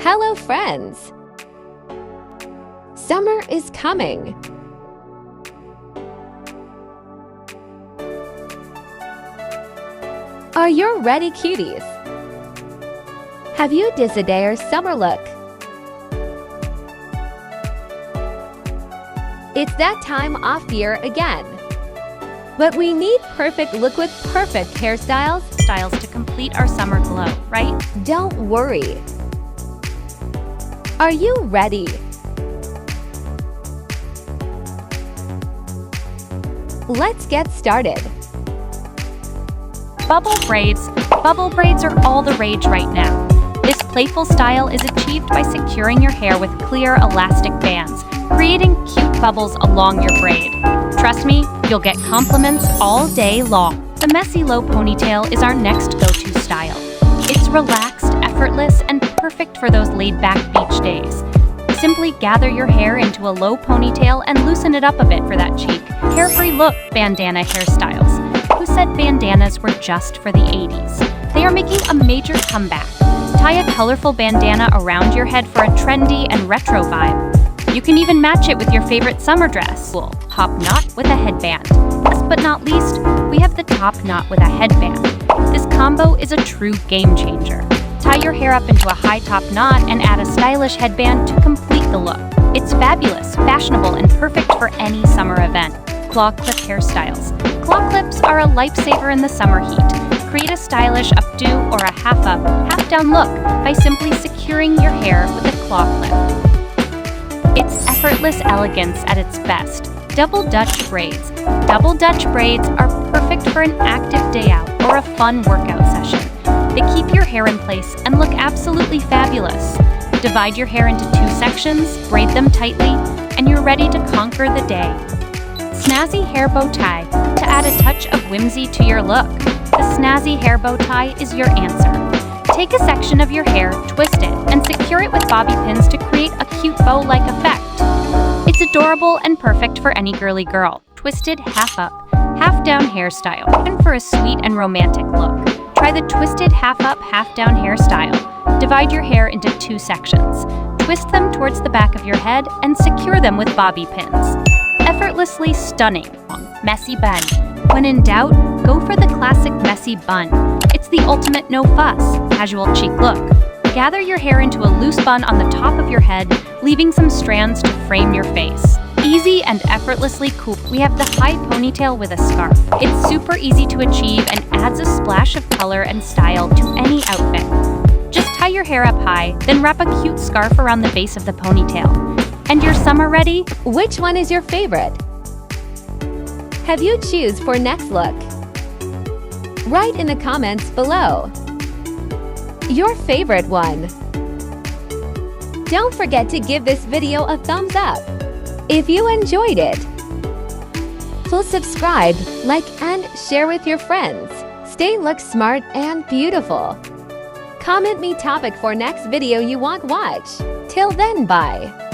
Hello friends! Summer is coming. Are you ready, cuties? Have you desired summer look? It's that time of year again. But we need perfect look with perfect hairstyles to complete our summer glow, right? Don't worry. Are you ready? Let's get started. Bubble braids. Bubble braids are all the rage right now. This playful style is achieved by securing your hair with clear elastic bands, creating cute bubbles along your braid. Trust me, you'll get compliments all day long. The messy low ponytail is our next go-to style. It's relaxed, effortless, and perfect for those laid-back beach days. Simply gather your hair into a low ponytail and loosen it up a bit for that chic, carefree look. Bandana Hairstyles. Who said bandanas were just for the 80s? They are making a major comeback. Tie a colorful bandana around your head for a trendy and retro vibe. You can even match it with your favorite summer dress. Cool. Top knot with a headband. Last but not least, we have the top knot with a headband. This combo is a true game changer. Tie your hair up into a high top knot and add a stylish headband to complete the look. It's fabulous, fashionable, and perfect for any summer event. Claw clip hairstyles. Claw clips are a lifesaver in the summer heat. Create a stylish updo or a half-up, half-down look by simply securing your hair with a claw clip. It's effortless elegance at its best. Double Dutch braids. Double Dutch braids are perfect for an active day out or a fun workout session. They keep your hair in place and look absolutely fabulous. Divide your hair into 2 sections, braid them tightly, and you're ready to conquer the day. Snazzy hair bow tie. To add a touch of whimsy to your look, the snazzy hair bow tie is your answer. Take a section of your hair, twist it, and secure it with bobby pins to create a cute bow-like effect. It's adorable and perfect for any girly girl. Twisted half-up, half-down hairstyle. And for a sweet and romantic look, try the twisted half-up, half-down hairstyle. Divide your hair into 2 sections. Twist them towards the back of your head and secure them with bobby pins. Effortlessly stunning. Messy bun. When in doubt, go for the classic messy bun. It's the ultimate no-fuss, casual chic look. Gather your hair into a loose bun on the top of your head, leaving some strands to frame your face. Easy and effortlessly cool. We have the high ponytail with a scarf. It's super easy to achieve and adds a splash of color and style to any outfit. Just tie your hair up high, then wrap a cute scarf around the base of the ponytail. And you're summer ready? Which one is your favorite? Have you choose for next look? Write in the comments below your favorite one. Don't forget to give this video a thumbs up if you enjoyed it. Please subscribe, like, and share with your friends. Stay look smart and beautiful. Comment me topic for next video you want watch. Till then, bye.